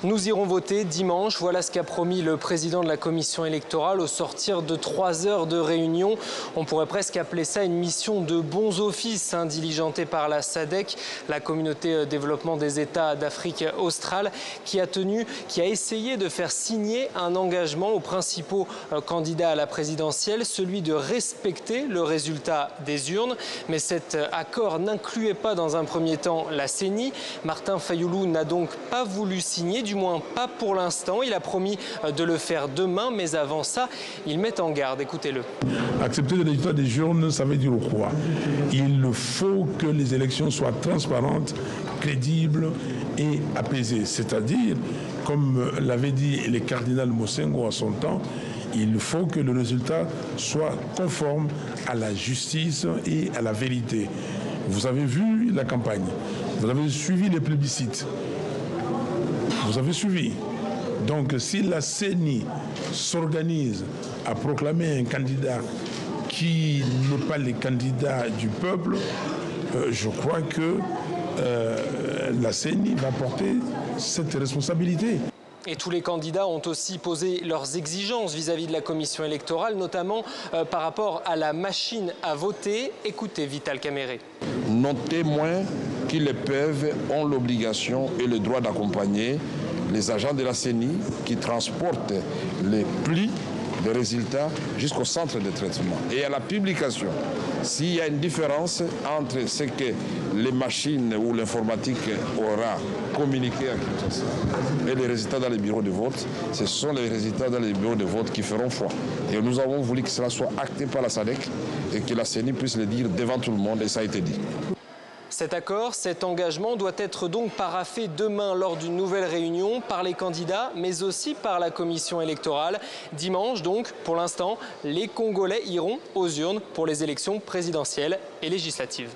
Nous irons voter dimanche. Voilà ce qu'a promis le président de la commission électorale au sortir de 3 heures de réunion. On pourrait presque appeler ça une mission de bons offices, diligentée par la SADC, la communauté développement des États d'Afrique australe, qui a essayé de faire signer un engagement aux principaux candidats à la présidentielle, celui de respecter le résultat des urnes. Mais cet accord n'incluait pas dans un premier temps la CENI. Martin Fayulu n'a donc pas voulu signer, du moins pas pour l'instant. Il a promis de le faire demain, mais avant ça, il met en garde. Écoutez-le. Accepter le résultat des urnes, ça veut dire quoi? Il faut que les élections soient transparentes, crédibles et apaisées. C'est-à-dire, comme l'avait dit le cardinal Mosengo à son temps, il faut que le résultat soit conforme à la justice et à la vérité. Vous avez vu la campagne, vous avez suivi les plébiscites. Vous avez suivi. Donc, si la CENI s'organise à proclamer un candidat qui n'est pas le candidat du peuple, je crois que la CENI va porter cette responsabilité. Et tous les candidats ont aussi posé leurs exigences vis-à-vis de la commission électorale, notamment par rapport à la machine à voter. Écoutez Vital Caméré. Nos témoins qui le peuvent ont l'obligation et le droit d'accompagner les agents de la CENI qui transportent les plis des résultats jusqu'au centre de traitement. Et à la publication, s'il y a une différence entre ce que les machines ou l'informatique aura communiqué à Kinshasa et les résultats dans les bureaux de vote, ce sont les résultats dans les bureaux de vote qui feront foi. Et nous avons voulu que cela soit acté par la SADC et que la CENI puisse le dire devant tout le monde, et ça a été dit. Cet accord, cet engagement doit être donc paraphé demain lors d'une nouvelle réunion par les candidats, mais aussi par la commission électorale. Dimanche, donc, pour l'instant, les Congolais iront aux urnes pour les élections présidentielles et législatives.